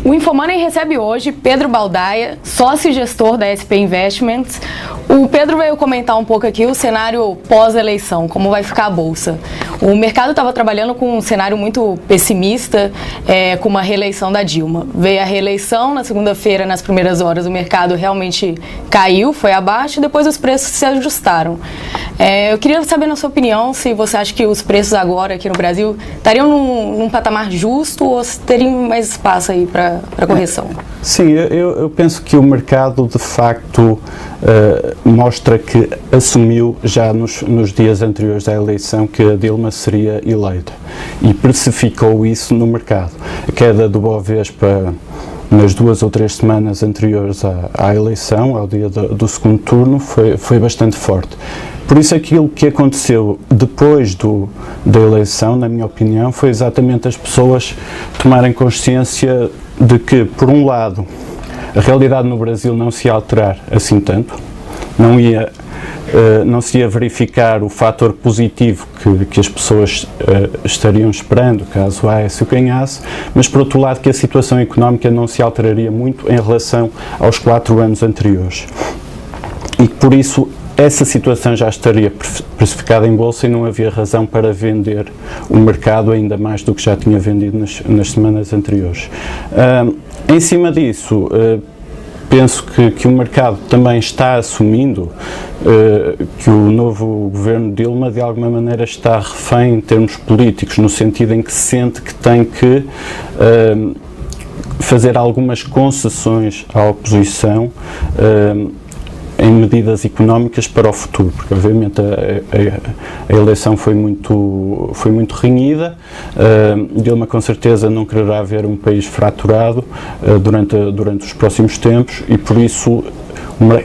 O Infomoney recebe hoje Pedro Baldaia, sócio e gestor da SP Investments. O Pedro veio comentar um pouco aqui o cenário pós-eleição, como vai ficar a Bolsa. O mercado estava trabalhando com um cenário muito pessimista, com uma reeleição da Dilma. Veio a reeleição, na segunda-feira, nas primeiras horas, o mercado realmente caiu, foi abaixo, e depois os preços se ajustaram. Eu queria saber, na sua opinião, se você acha que os preços agora aqui no Brasil estariam num patamar justo ou se teriam mais espaço aí para correção? Sim, eu penso que o mercado de facto mostra que assumiu já nos dias anteriores à eleição que a Dilma seria eleita e precificou isso no mercado. A queda do Bovespa nas 2 ou 3 semanas anteriores à eleição, ao dia do segundo turno, foi bastante forte. Por isso aquilo que aconteceu depois da eleição, na minha opinião, foi exatamente as pessoas tomarem consciência de que, por um lado, a realidade no Brasil não se ia alterar assim tanto, não se ia verificar o fator positivo que as pessoas estariam esperando caso a Aécio ganhasse, mas por outro lado que a situação económica não se alteraria muito em relação aos 4 anos anteriores. E por isso essa situação já estaria precificada em bolsa e não havia razão para vender o mercado ainda mais do que já tinha vendido nas semanas anteriores. Em cima disso, penso que o mercado também está assumindo que o novo governo Dilma de alguma maneira está refém em termos políticos, no sentido em que sente que tem que fazer algumas concessões à oposição em medidas económicas para o futuro, porque obviamente a eleição foi muito renhida. Dilma com certeza não quererá ver um país fraturado durante os próximos tempos e por isso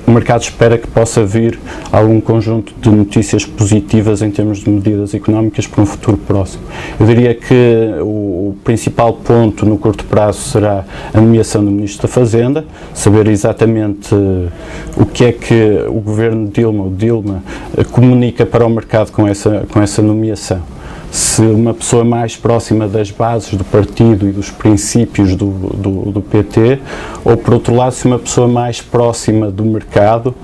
o mercado espera que possa vir algum conjunto de notícias positivas em termos de medidas económicas para um futuro próximo. Eu diria que o principal ponto no curto prazo será a nomeação do Ministro da Fazenda, saber exatamente o que é que o governo Dilma comunica para o mercado com essa nomeação. Se uma pessoa mais próxima das bases do partido e dos princípios do PT, ou por outro lado, se uma pessoa mais próxima do mercado,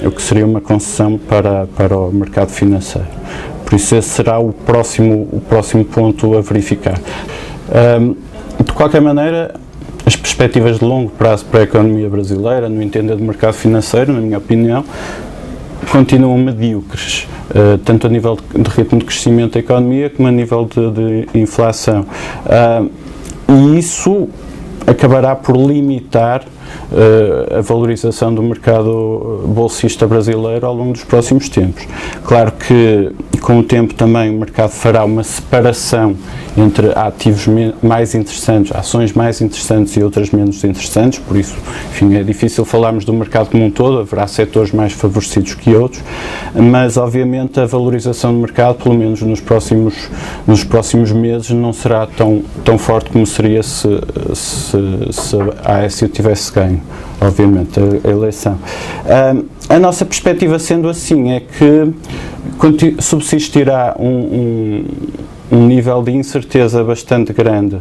o que seria uma concessão para o mercado financeiro. Por isso esse será o próximo ponto a verificar. De qualquer maneira, as perspectivas de longo prazo para a economia brasileira, no entender do mercado financeiro, na minha opinião, continuam medíocres, tanto a nível de ritmo de crescimento da economia como a nível de inflação. E isso acabará por limitar a valorização do mercado bolsista brasileiro ao longo dos próximos tempos. Claro que com o tempo também o mercado fará uma separação entre ativos mais interessantes, ações mais interessantes e outras menos interessantes, por isso, enfim, é difícil falarmos do mercado como um todo, haverá setores mais favorecidos que outros, mas obviamente a valorização do mercado, pelo menos nos próximos meses, não será tão forte como seria se a Aécio tivesse ganho, obviamente, a eleição. A nossa perspectiva sendo assim é que subsistirá um nível de incerteza bastante grande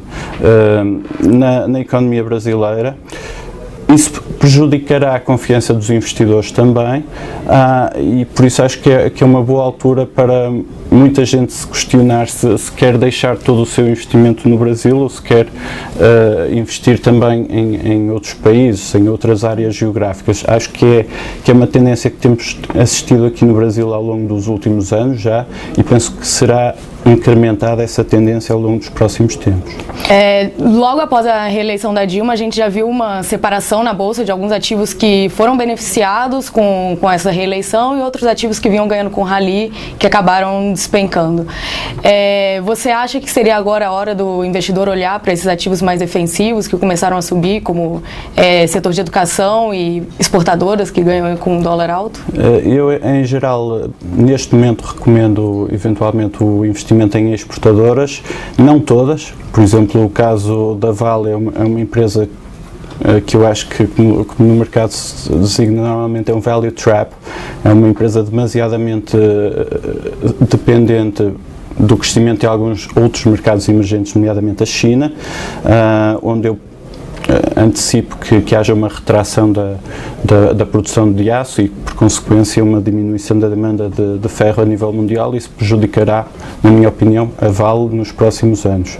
na economia brasileira. Isso prejudicará a confiança dos investidores também e por isso acho que é uma boa altura para muita gente se questionar se quer deixar todo o seu investimento no Brasil ou se quer investir também em outros países, em outras áreas geográficas. Acho que é uma tendência que temos assistido aqui no Brasil ao longo dos últimos anos já e penso que será incrementada essa tendência ao longo dos próximos tempos. Logo após a reeleição da Dilma, a gente já viu uma separação na Bolsa de alguns ativos que foram beneficiados com essa reeleição e outros ativos que vinham ganhando com rally, que acabaram despencando. Você acha que seria agora a hora do investidor olhar para esses ativos mais defensivos que começaram a subir, como setor de educação e exportadoras que ganham com dólar alto? Eu, em geral, neste momento recomendo eventualmente o investimento em exportadoras, não todas. Por exemplo, o caso da Vale é uma empresa que eu acho que no mercado se designa normalmente é um value trap, é uma empresa demasiadamente dependente do crescimento de alguns outros mercados emergentes, nomeadamente a China, onde eu antecipo que haja uma retração da produção de aço e, por consequência, uma diminuição da demanda de ferro a nível mundial. Isso prejudicará, na minha opinião, a Vale nos próximos anos.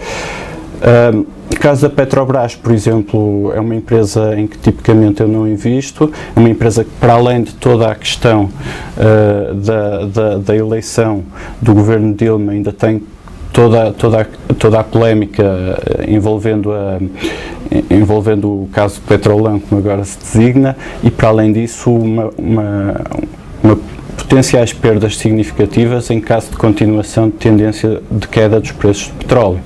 No caso da Petrobras, por exemplo, é uma empresa em que tipicamente eu não invisto, é uma empresa que, para além de toda a questão da eleição do governo Dilma, ainda tem toda a polémica envolvendo o caso do Petrolão, como agora se designa, e, para além disso, uma potenciais perdas significativas em caso de continuação de tendência de queda dos preços de petróleo.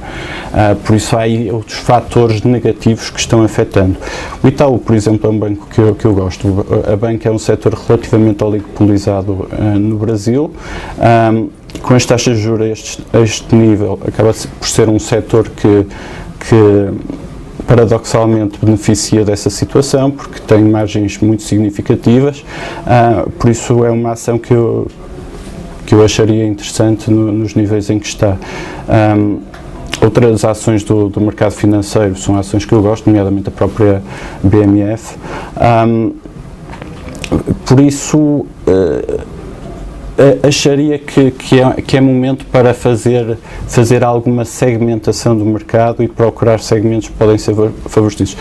Por isso há aí outros fatores negativos que estão afetando. O Itaú, por exemplo, é um banco que eu gosto. A banca é um setor relativamente oligopolizado no Brasil. Com as taxas de juros a este nível, acaba por ser um setor que paradoxalmente beneficia dessa situação, porque tem margens muito significativas, por isso é uma ação que eu acharia interessante nos níveis em que está. Outras ações do mercado financeiro são ações que eu gosto, nomeadamente a própria BMF, por isso acharia que é momento para fazer alguma segmentação do mercado e procurar segmentos que podem ser favorecidos.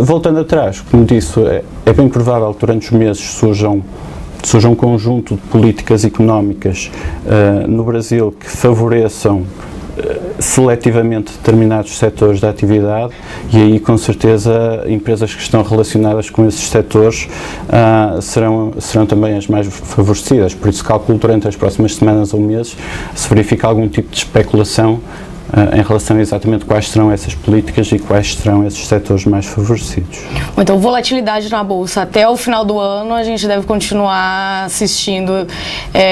Voltando atrás, como disse, é bem provável que durante os meses surja um conjunto de políticas económicas no Brasil que favoreçam seletivamente determinados setores da atividade, e aí com certeza empresas que estão relacionadas com esses setores serão também as mais favorecidas. Por isso calculo durante as próximas semanas ou meses se verifica algum tipo de especulação em relação a exatamente quais serão essas políticas e quais serão esses setores mais favorecidos. Então, volatilidade na Bolsa até o final do ano, a gente deve continuar assistindo,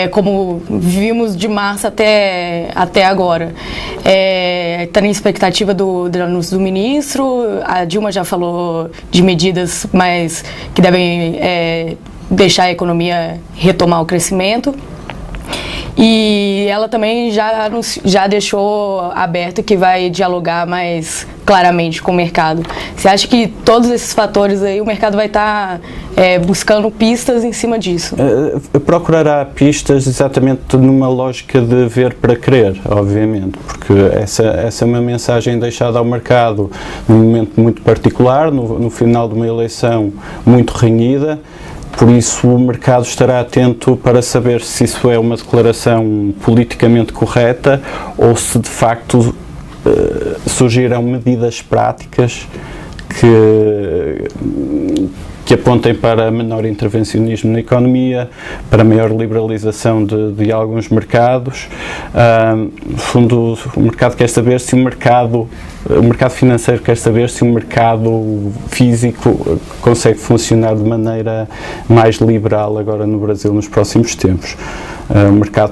como vimos de março até agora. Está na expectativa do anúncio do ministro, a Dilma já falou de medidas que devem deixar a economia retomar o crescimento. E ela também já deixou aberto que vai dialogar mais claramente com o mercado. Você acha que todos esses fatores aí o mercado vai estar buscando pistas em cima disso? Procurará pistas exatamente numa lógica de ver para crer, obviamente, porque essa é uma mensagem deixada ao mercado num momento muito particular, no final de uma eleição muito renhida. Por isso o mercado estará atento para saber se isso é uma declaração politicamente correta ou se de facto surgirão medidas práticas que apontem para menor intervencionismo na economia, para maior liberalização de alguns mercados. No fundo, o mercado quer saber se o mercado financeiro quer saber se o mercado físico consegue funcionar de maneira mais liberal agora no Brasil nos próximos tempos. O mercado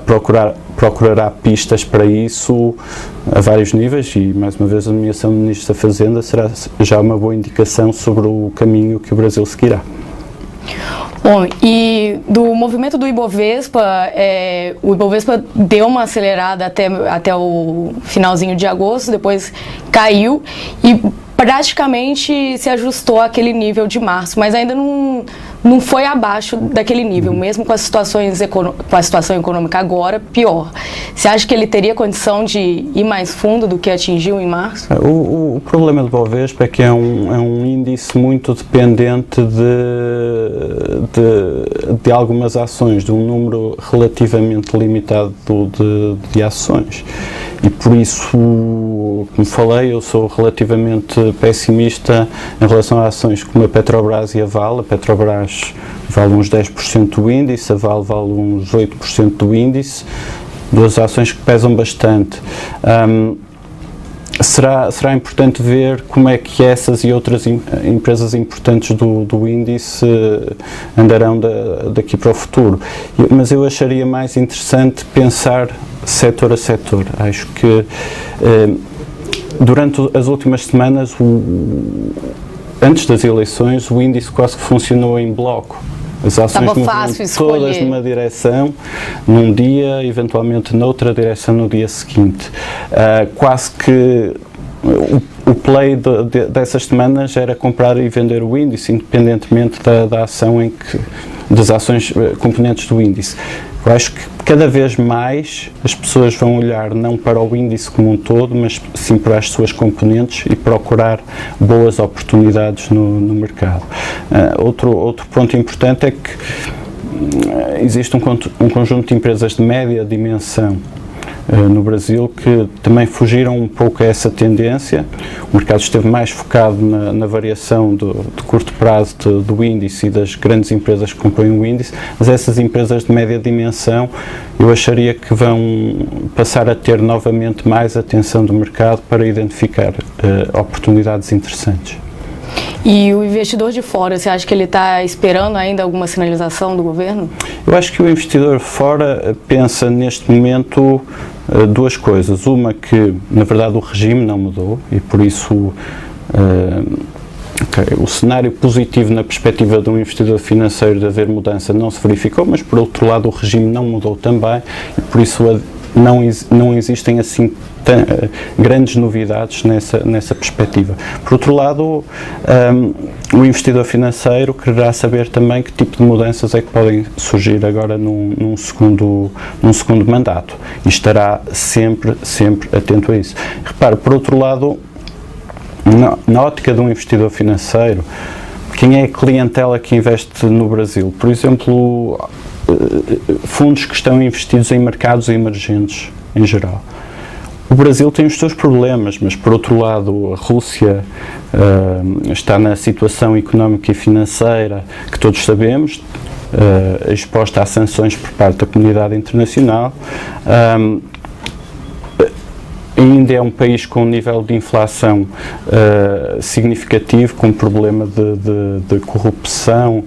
procurará pistas para isso a vários níveis e, mais uma vez, a nomeação do Ministro da Fazenda será já uma boa indicação sobre o caminho que o Brasil seguirá. Bom, e do movimento do Ibovespa, o Ibovespa deu uma acelerada até o finalzinho de agosto, depois caiu e praticamente se ajustou àquele nível de março, mas ainda não foi abaixo daquele nível, mesmo com a situação econômica agora pior. Você acha que ele teria condição de ir mais fundo do que atingiu em março? O problema do Bovespa é que é um índice muito dependente de algumas ações, de um número relativamente limitado de ações. E por isso, como falei, eu sou relativamente pessimista em relação a ações como a Petrobras e a Vale. A Petrobras vale uns 10% do índice, a Vale vale uns 8% do índice, duas ações que pesam bastante. Será importante ver como é que essas e outras empresas importantes do índice andarão daqui para o futuro. Mas eu acharia mais interessante pensar setor a setor. Acho que durante as últimas semanas, antes das eleições, o índice quase que funcionou em bloco. As ações moviam todas numa direção, num dia, eventualmente noutra direção no dia seguinte. Quase que o play dessas semanas era comprar e vender o índice, independentemente da ação das ações componentes do índice. Eu acho que cada vez mais as pessoas vão olhar não para o índice como um todo, mas sim para as suas componentes e procurar boas oportunidades no mercado. Outro ponto importante é que existe um conjunto de empresas de média dimensão no Brasil que também fugiram um pouco a essa tendência. O mercado esteve mais focado na variação de curto prazo do índice e das grandes empresas que compõem o índice, mas essas empresas de média dimensão eu acharia que vão passar a ter novamente mais atenção do mercado para identificar oportunidades interessantes. E o investidor de fora, você acha que ele está esperando ainda alguma sinalização do governo? Eu acho que o investidor fora pensa neste momento duas coisas. Uma, que na verdade o regime não mudou e por isso o cenário positivo na perspectiva de um investidor financeiro de haver mudança não se verificou, mas por outro lado o regime não mudou também e por isso não existem assim grandes novidades nessa perspectiva. Por outro lado, o investidor financeiro quererá saber também que tipo de mudanças é que podem surgir agora num segundo mandato e estará sempre atento a isso. Repare, por outro lado, na ótica de um investidor financeiro, quem é a clientela que investe no Brasil? Por exemplo, fundos que estão investidos em mercados emergentes em geral. O Brasil tem os seus problemas, mas por outro lado a Rússia está na situação económica e financeira que todos sabemos, exposta a sanções por parte da comunidade internacional. Ainda é um país com um nível de inflação significativo, com um problema de corrupção,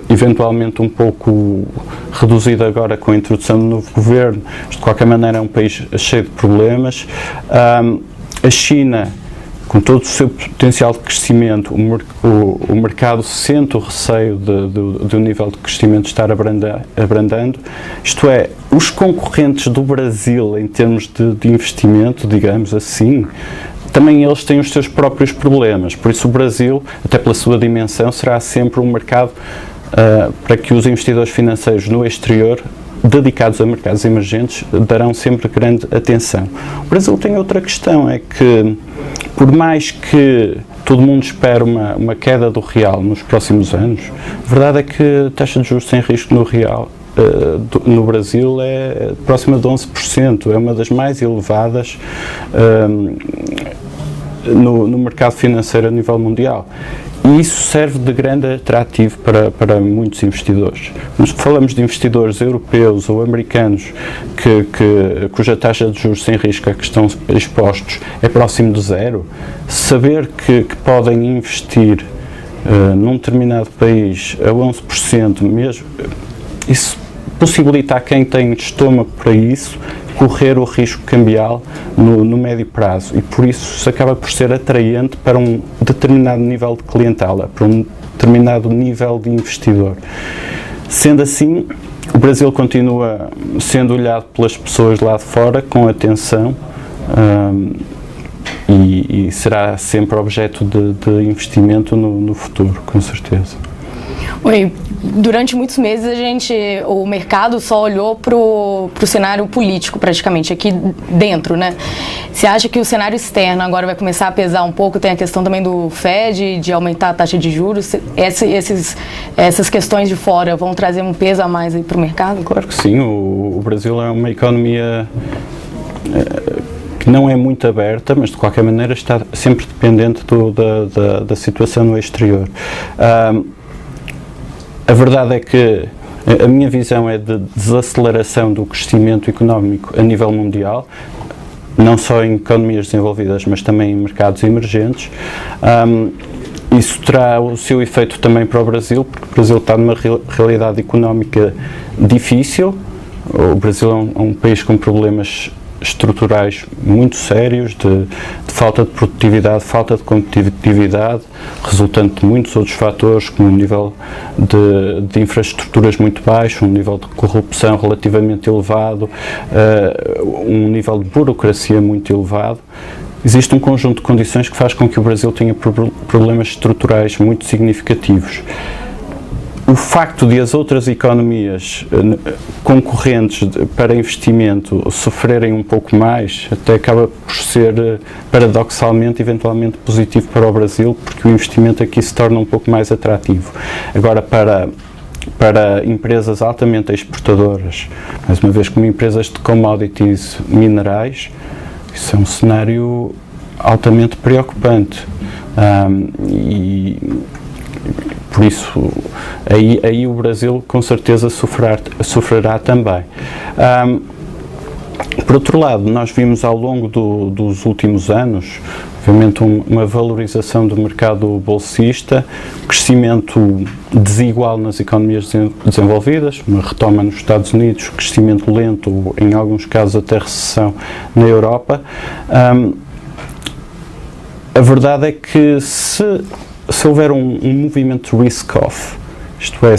eventualmente um pouco reduzido agora com a introdução do novo governo. De qualquer maneira é um país cheio de problemas. A China, com todo o seu potencial de crescimento, o mercado sente o receio do nível de crescimento estar abrandando. Isto é, os concorrentes do Brasil em termos de investimento, digamos assim, também eles têm os seus próprios problemas, por isso o Brasil, até pela sua dimensão, será sempre um mercado para que os investidores financeiros no exterior, dedicados a mercados emergentes, darão sempre grande atenção. O Brasil tem outra questão, é que por mais que todo mundo espere uma queda do real nos próximos anos, a verdade é que a taxa de juros sem risco no real no Brasil é próxima de 11%, é uma das mais elevadas no mercado financeiro a nível mundial. E isso serve de grande atrativo para muitos investidores. Mas falamos de investidores europeus ou americanos cuja taxa de juros sem risco a que estão expostos é próximo de zero. Saber que podem investir num determinado país a 11% mesmo, isso possibilita a quem tem estômago para isso correr o risco cambial no médio prazo e por isso acaba por ser atraente para um determinado nível de clientela, para um determinado nível de investidor. Sendo assim, o Brasil continua sendo olhado pelas pessoas lá de fora com atenção e será sempre objeto de investimento no futuro, com certeza. Oi, durante muitos meses o mercado só olhou para o cenário político praticamente, aqui dentro, né? Você acha que o cenário externo agora vai começar a pesar um pouco? Tem a questão também do Fed, de aumentar a taxa de juros. Essas questões de fora vão trazer um peso a mais para o mercado? Claro que sim, o Brasil é uma economia que não é muito aberta, mas de qualquer maneira está sempre dependente da situação no exterior. A verdade é que a minha visão é de desaceleração do crescimento económico a nível mundial, não só em economias desenvolvidas, mas também em mercados emergentes. Isso terá o seu efeito também para o Brasil, porque o Brasil está numa realidade económica difícil. O Brasil é um país com problemas estruturais muito sérios, de falta de produtividade, falta de competitividade, resultante de muitos outros fatores, como um nível de infraestruturas muito baixo, um nível de corrupção relativamente elevado, um nível de burocracia muito elevado. existe um conjunto de condições que faz com que o Brasil tenha problemas estruturais muito significativos. O facto de as outras economias concorrentes para investimento sofrerem um pouco mais, até acaba por ser, paradoxalmente, eventualmente positivo para o Brasil, porque o investimento aqui se torna um pouco mais atrativo. Agora, para empresas altamente exportadoras, mais uma vez como empresas de commodities minerais, isso é um cenário altamente preocupante. E por isso, aí o Brasil com certeza sofrerá também. Por outro lado, nós vimos ao longo dos últimos anos, obviamente, uma valorização do mercado bolsista, crescimento desigual nas economias desenvolvidas, uma retoma nos Estados Unidos, crescimento lento, em alguns casos até recessão na Europa. A verdade é que se houver um movimento risk-off, isto é,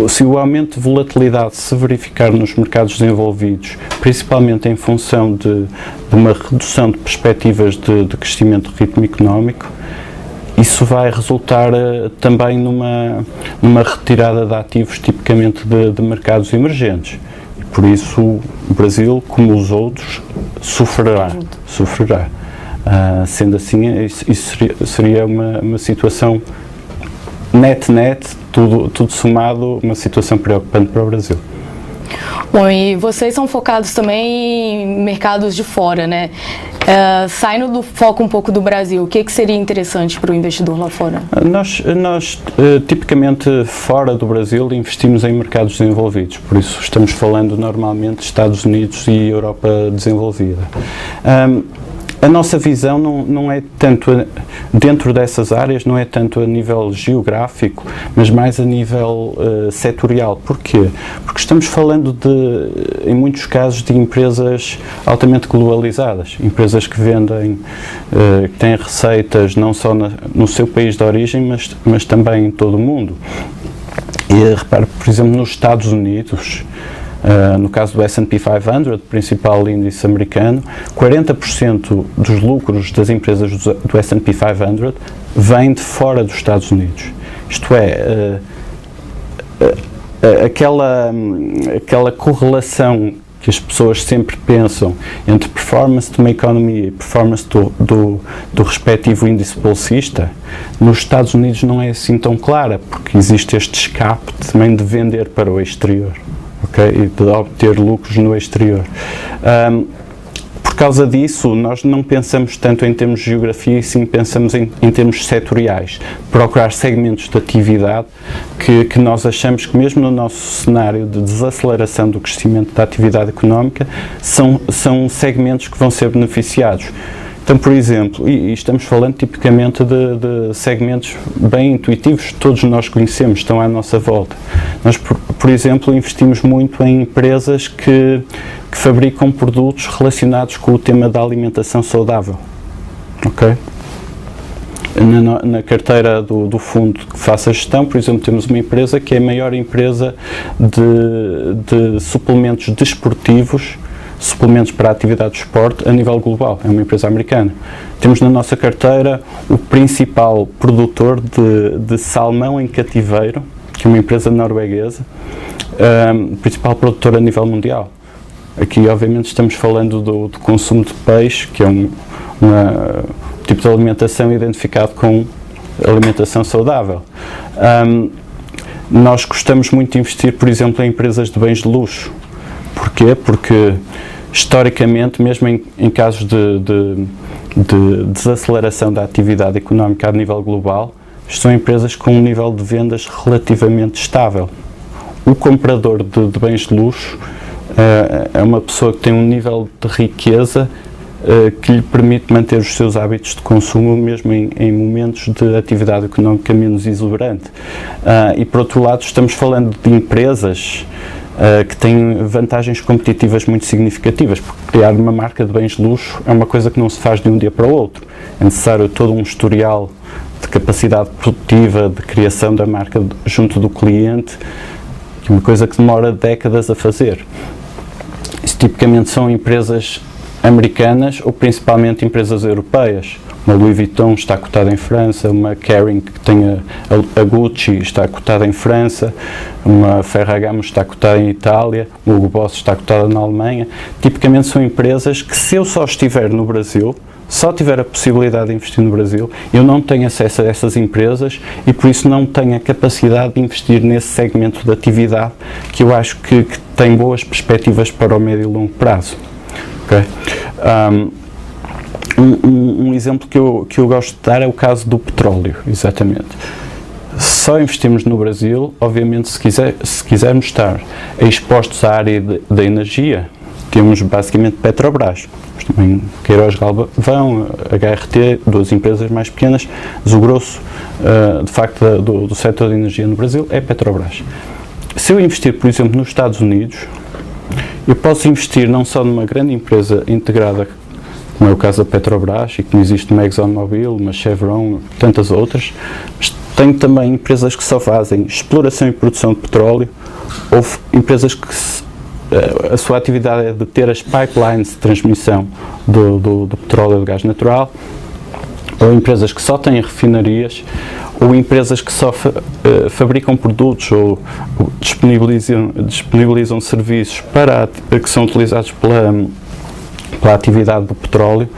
se o aumento de volatilidade se verificar nos mercados desenvolvidos, principalmente em função de uma redução de perspectivas de crescimento de ritmo económico, isso vai resultar também numa retirada de ativos tipicamente de mercados emergentes. E por isso o Brasil, como os outros, sofrerá. Sendo assim, isso seria uma situação net, tudo somado, uma situação preocupante para o Brasil. Bom, e vocês são focados também em mercados de fora, né? Saindo do foco um pouco do Brasil, o que seria interessante para o investidor lá fora? Nós tipicamente, fora do Brasil, investimos em mercados desenvolvidos, por isso estamos falando normalmente de Estados Unidos e Europa desenvolvida. A nossa visão não é tanto, dentro dessas áreas, não é tanto a nível geográfico, mas mais a nível setorial. Porquê? Porque estamos falando em muitos casos, de empresas altamente globalizadas, empresas que vendem, que têm receitas não só no seu país de origem, mas também em todo o mundo. E repare, por exemplo, nos Estados Unidos, no caso do S&P 500, principal índice americano, 40% dos lucros das empresas do S&P 500 vêm de fora dos Estados Unidos. Isto é, aquela correlação que as pessoas sempre pensam entre performance de uma economia e performance do respectivo índice bolsista, nos Estados Unidos não é assim tão clara, porque existe este escape também de vender para o exterior. Okay? E de obter lucros no exterior. Por causa disso, nós não pensamos tanto em termos de geografia, e sim pensamos em termos setoriais, procurar segmentos de atividade que nós achamos que, mesmo no nosso cenário de desaceleração do crescimento da atividade económica, são segmentos que vão ser beneficiados. Então, por exemplo, e estamos falando tipicamente de segmentos bem intuitivos, todos nós conhecemos, estão à nossa volta. Nós, por exemplo, investimos muito em empresas que fabricam produtos relacionados com o tema da alimentação saudável. Ok? Na carteira do fundo que faça a gestão, por exemplo, temos uma empresa que é a maior empresa de suplementos desportivos, suplementos para a atividade de esporte a nível global, é uma empresa americana. Temos na nossa carteira o principal produtor de salmão em cativeiro, que é uma empresa norueguesa, principal produtor a nível mundial. Aqui, obviamente, estamos falando do consumo de peixe, que é um tipo de alimentação identificado com alimentação saudável. Nós gostamos muito de investir, por exemplo, em empresas de bens de luxo. Porquê? Porque, historicamente, mesmo em casos de desaceleração da atividade económica a nível global, são empresas com um nível de vendas relativamente estável. O comprador de bens de luxo é uma pessoa que tem um nível de riqueza que lhe permite manter os seus hábitos de consumo mesmo em momentos de atividade económica menos exuberante. E, por outro lado, estamos falando de empresas que têm vantagens competitivas muito significativas, porque criar uma marca de bens de luxo é uma coisa que não se faz de um dia para o outro. É necessário todo um historial de capacidade produtiva, de criação da marca junto do cliente, que é uma coisa que demora décadas a fazer. Isso tipicamente são empresas americanas ou principalmente empresas europeias. Uma Louis Vuitton está cotada em França, uma Kering que tem a Gucci está cotada em França, uma Ferragamo está cotada em Itália, o Hugo Boss está cotada na Alemanha. Tipicamente são empresas que, se eu só estiver no Brasil, só tiver a possibilidade de investir no Brasil, eu não tenho acesso a essas empresas e por isso não tenho a capacidade de investir nesse segmento de atividade que eu acho que tem boas perspectivas para o médio e longo prazo. Okay? Um exemplo que eu gosto de dar é o caso do petróleo, exatamente. Só investimos no Brasil, obviamente, se quisermos estar expostos à área da energia, temos basicamente Petrobras, mas também Queiroz Galvão, HRT, duas empresas mais pequenas, mas o grosso, de facto, do setor de energia no Brasil é Petrobras. Se eu investir, por exemplo, nos Estados Unidos, eu posso investir não só numa grande empresa integrada, como é o caso da Petrobras, e que não existe uma ExxonMobil, uma Chevron, tantas outras, mas tenho também empresas que só fazem exploração e produção de petróleo, ou empresas que a sua atividade é de ter as pipelines de transmissão do petróleo e do gás natural, ou empresas que só têm refinarias, ou empresas que só fabricam produtos ou disponibilizam serviços que são utilizados pela atividade do petróleo.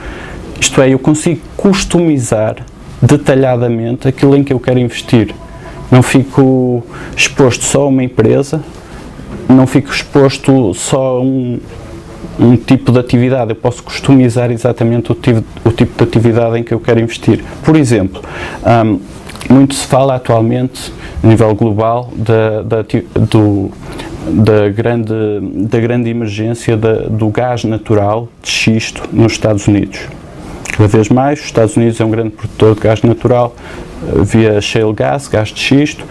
Isto é, eu consigo customizar detalhadamente aquilo em que eu quero investir. Não fico exposto só a uma empresa, não fico exposto só a um tipo de atividade. Eu posso customizar exatamente o tipo de atividade em que eu quero investir. Por exemplo, muito se fala atualmente, a nível global, da grande emergência do gás natural de xisto nos Estados Unidos. Cada vez mais, os Estados Unidos é um grande produtor de gás natural via shale gas, gás de xisto.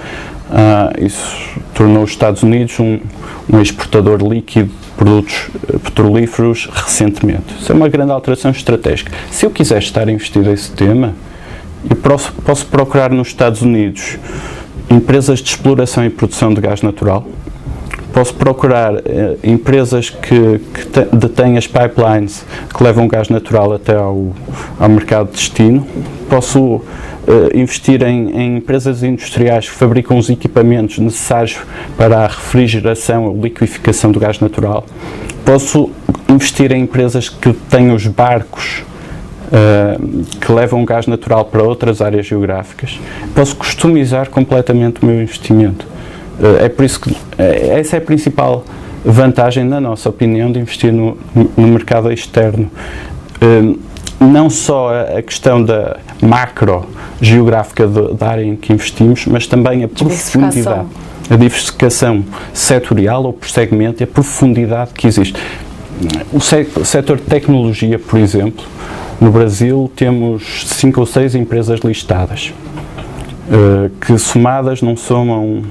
Isso tornou os Estados Unidos um exportador líquido de produtos petrolíferos recentemente. Isso é uma grande alteração estratégica. Se eu quiser estar investido nesse tema, eu posso procurar nos Estados Unidos empresas de exploração e produção de gás natural. Posso procurar empresas que detêm as pipelines que levam gás natural até ao mercado de destino. Posso investir em empresas industriais que fabricam os equipamentos necessários para a refrigeração ou liqueficação do gás natural. Posso investir em empresas que têm os barcos que levam gás natural para outras áreas geográficas. Posso customizar completamente o meu investimento. É por isso que essa é a principal vantagem, na nossa opinião, de investir no mercado externo. Não só a questão da macro geográfica da área em que investimos, mas também a profundidade, a diversificação setorial ou por segmento e a profundidade que existe. O setor de tecnologia, por exemplo, no Brasil temos 5 ou 6 empresas listadas, que somadas não somam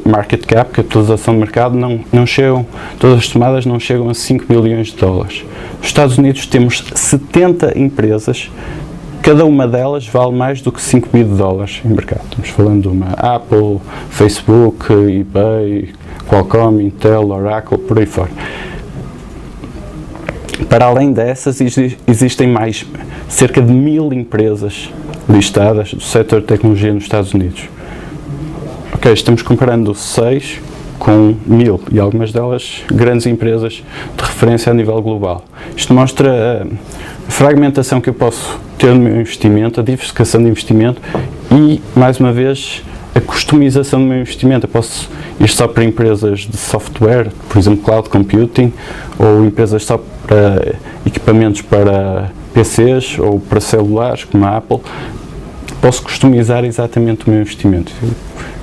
market cap, capitalização de mercado, não chegam, todas as somadas não chegam a 5 bilhões de dólares. Nos Estados Unidos temos 70 empresas, cada uma delas vale mais do que 5 bilhões de dólares em mercado. Estamos falando de uma Apple, Facebook, eBay, Qualcomm, Intel, Oracle, por aí fora. Para além dessas, existem mais cerca de 1000 empresas listadas do setor de tecnologia nos Estados Unidos. Ok, estamos comparando 6 com 1000 e algumas delas grandes empresas de referência a nível global. Isto mostra a fragmentação que eu posso ter no meu investimento, a diversificação de investimento e, mais uma vez, a customização do meu investimento. Eu posso ir só para empresas de software, por exemplo, cloud computing, ou empresas só para equipamentos para PCs ou para celulares, como a Apple. Posso customizar exatamente o meu investimento.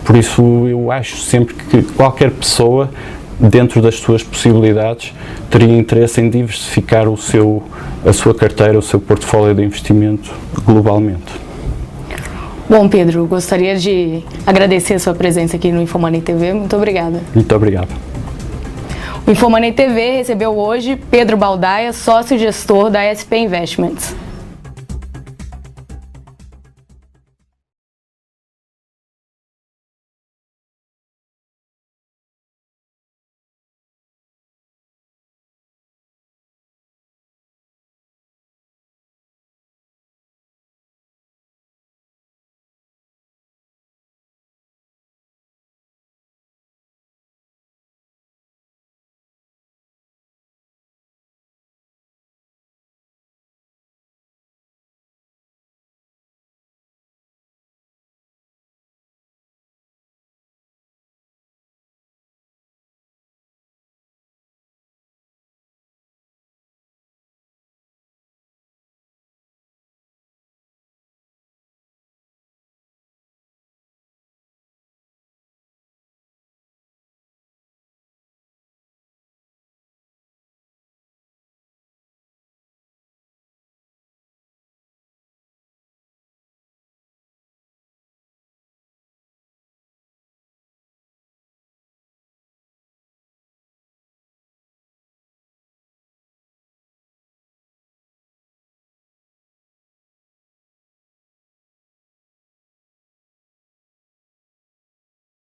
Por isso, eu acho sempre que qualquer pessoa, dentro das suas possibilidades, teria interesse em diversificar a sua carteira, o seu portfólio de investimento globalmente. Bom, Pedro, gostaria de agradecer a sua presença aqui no Infomoney TV. Muito obrigada. Muito obrigado. O Infomoney TV recebeu hoje Pedro Baldaia, sócio gestor da SP Investimentos.